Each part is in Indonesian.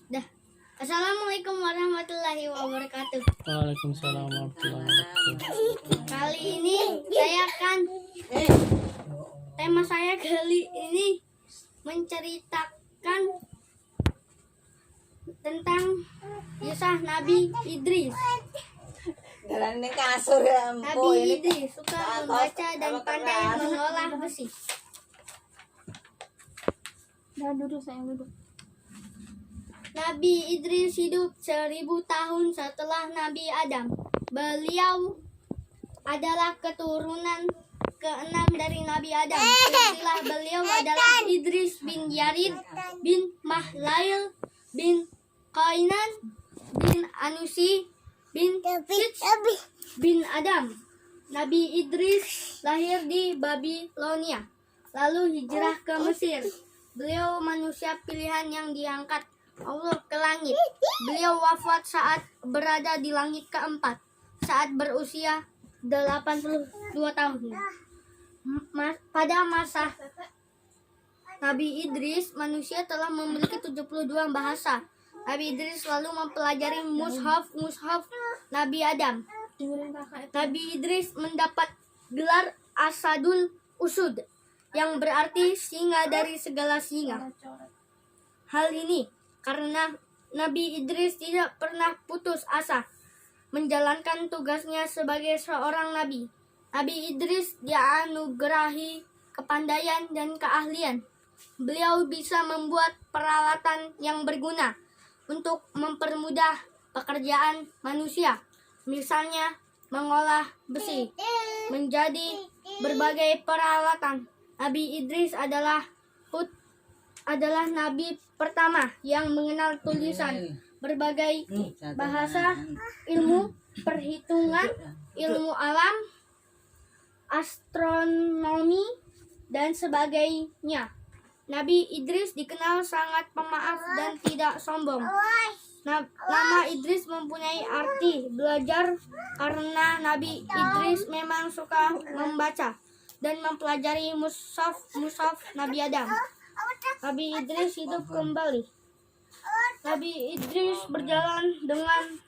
Dah. Assalamualaikum warahmatullahi wabarakatuh. Waalaikumsalam warahmatullahi wabarakatuh. Kali ini tema saya kali ini menceritakan tentang kisah Nabi Idris. Jalan ini kasur ya Nabi Idris suka membaca dan pandai mengolah besi. Duduk sayang, duduk. Nabi Idris hidup 1000 tahun setelah Nabi Adam. Beliau adalah keturunan keenam dari Nabi Adam. Silsilah beliau adalah Idris bin Yarid bin Mahlail bin Qainan bin Anusi bin Sits bin Adam. Nabi Idris lahir di Babilonia, lalu hijrah ke Mesir. Beliau manusia pilihan yang diangkat Allah ke langit. Beliau wafat saat berada di langit keempat, saat berusia 82 tahun. Pada masa Nabi Idris, manusia telah memiliki 72 bahasa. Nabi Idris selalu mempelajari mushaf Nabi Adam. Nabi Idris mendapat gelar Asadul Usud, yang berarti singa dari segala singa. Hal ini karena Nabi Idris tidak pernah putus asa menjalankan tugasnya sebagai seorang nabi. Nabi Idris dianugerahi kepandaian dan keahlian. Beliau bisa membuat peralatan yang berguna untuk mempermudah pekerjaan manusia. Misalnya mengolah besi menjadi berbagai peralatan. Nabi Idris adalah nabi pertama yang mengenal tulisan, berbagai bahasa, ilmu perhitungan, ilmu alam, astronomi, dan sebagainya. Nabi Idris dikenal sangat pemaaf dan tidak sombong. Nama Idris mempunyai arti belajar karena Nabi Idris memang suka membaca dan mempelajari mushaf Nabi Adam. Nabi Idris hidup kembali. Nabi Idris berjalan dengan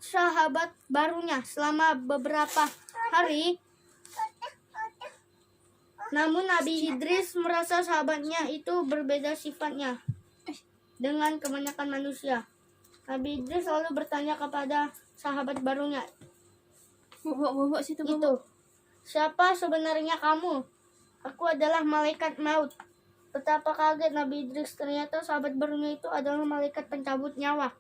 sahabat barunya selama beberapa hari. Namun Nabi Idris merasa sahabatnya itu berbeda sifatnya dengan kebanyakan manusia. Nabi Idris selalu bertanya kepada sahabat barunya itu, "Siapa sebenarnya kamu?" "Aku adalah malaikat maut." Betapa kaget Nabi Idris, ternyata sahabat barunya itu adalah malaikat pencabut nyawa.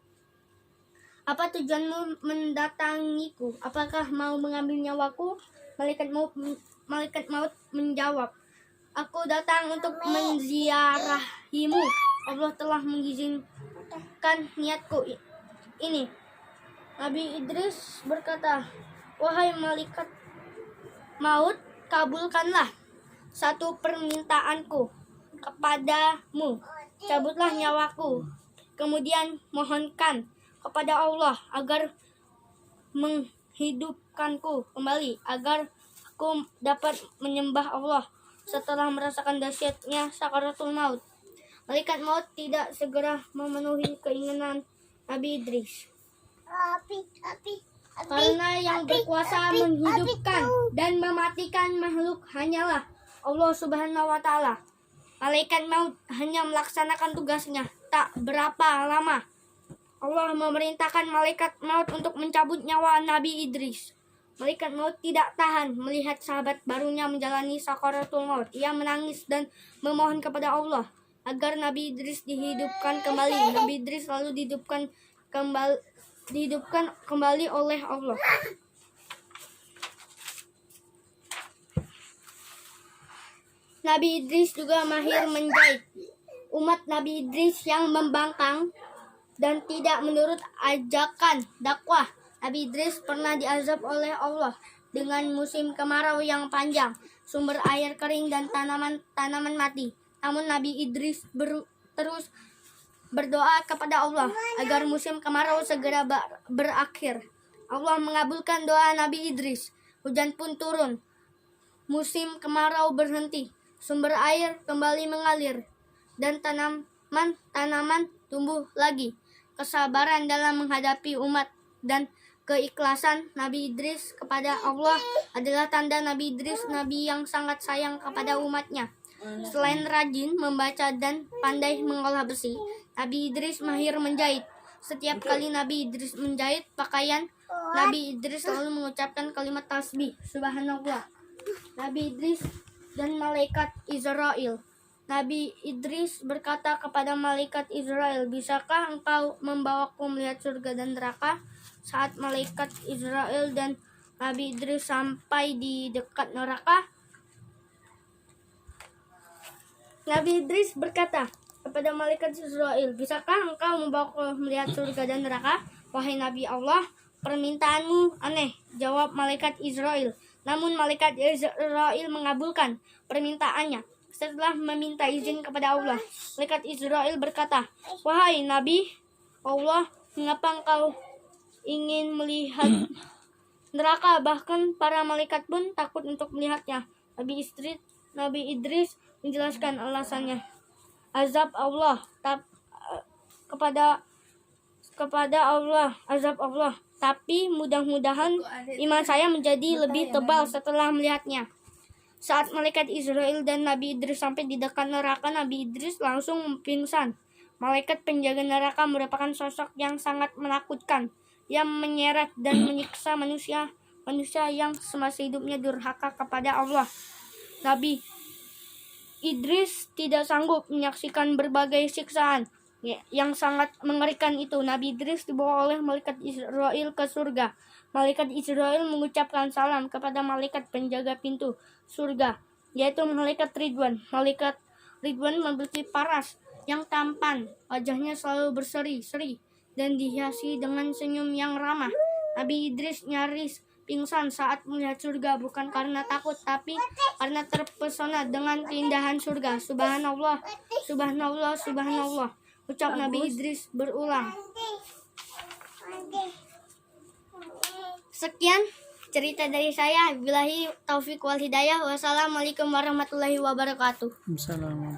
"Apa tujuanmu mendatangiku? Apakah mau mengambil nyawaku?" Malaikat maut menjawab, "Aku datang untuk menziarahimu. Allah telah mengizinkan niatku ini." Nabi Idris berkata, "Wahai malaikat maut, kabulkanlah satu permintaanku kepadamu. Cabutlah nyawaku. Kemudian mohonkan kepada Allah agar menghidupkanku kembali, agar aku dapat menyembah Allah setelah merasakan dahsyatnya sakaratul maut." Malaikat maut tidak segera memenuhi keinginan Nabi Idris. Karena yang berkuasa menghidupkan dan mematikan makhluk hanyalah Allah Subhanahu wa Ta'ala. Malaikat maut hanya melaksanakan tugasnya. Tak berapa lama Allah memerintahkan malaikat maut untuk mencabut nyawa Nabi Idris. Malaikat maut tidak tahan melihat sahabat barunya menjalani sakaratul maut. Ia menangis dan memohon kepada Allah agar Nabi Idris dihidupkan kembali. Nabi Idris lalu dihidupkan kembali oleh Allah. Nabi Idris juga mahir menjahit. Umat Nabi Idris yang membangkang dan tidak menurut ajakan dakwah Nabi Idris pernah diazab oleh Allah dengan musim kemarau yang panjang, sumber air kering dan tanaman mati. Namun Nabi Idris terus berdoa kepada Allah agar musim kemarau segera berakhir. Allah mengabulkan doa Nabi Idris. Hujan pun turun. Musim kemarau berhenti. Sumber air kembali mengalir dan tanaman tumbuh lagi. Kesabaran dalam menghadapi umat dan keikhlasan Nabi Idris kepada Allah adalah tanda Nabi Idris, nabi yang sangat sayang kepada umatnya. Selain rajin membaca dan pandai mengolah besi, Nabi Idris mahir menjahit. Setiap kali Nabi Idris menjahit pakaian, Nabi Idris selalu mengucapkan kalimat tasbih, Subhanallah. Nabi Idris dan malaikat Israel. Nabi Idris berkata kepada malaikat Israel, "Bisakah engkau membawaku melihat surga dan neraka?" Saat malaikat Israel dan Nabi Idris sampai di dekat neraka, Nabi Idris berkata kepada malaikat Israel, "Bisakah engkau membawaku melihat surga dan neraka?" "Wahai Nabi Allah, permintaanmu aneh," jawab malaikat Israel. Namun malaikat Israel mengabulkan permintaannya. Setelah meminta izin kepada Allah, malaikat Israel berkata, "Wahai Nabi Allah, mengapa engkau ingin melihat neraka?" Bahkan para malaikat pun takut untuk melihatnya. Nabi Idris menjelaskan alasannya. Azab Allah kepada Allah, azab Allah. Tapi mudah-mudahan iman saya menjadi lebih tebal setelah melihatnya. Saat malaikat Israel dan Nabi Idris sampai di dekat neraka, Nabi Idris langsung pingsan. Malaikat penjaga neraka merupakan sosok yang sangat menakutkan, yang menyeret dan menyiksa manusia yang semasa hidupnya durhaka kepada Allah. Nabi Idris tidak sanggup menyaksikan berbagai siksaan yang sangat mengerikan itu. Nabi Idris dibawa oleh malaikat Israel ke surga. Malaikat Israel mengucapkan salam kepada malaikat penjaga pintu surga, yaitu malaikat Ridwan. Malaikat Ridwan memiliki paras yang tampan, wajahnya selalu berseri-seri dan dihiasi dengan senyum yang ramah. Nabi Idris nyaris pingsan saat melihat surga, bukan karena takut, tapi karena terpesona dengan keindahan surga. Subhanallah, subhanallah, subhanallah, ucap Nabi Idris berulang. Sekian cerita dari saya. Billahi taufik wal hidayah. Wassalamualaikum warahmatullahi wabarakatuh. Assalamualaikum.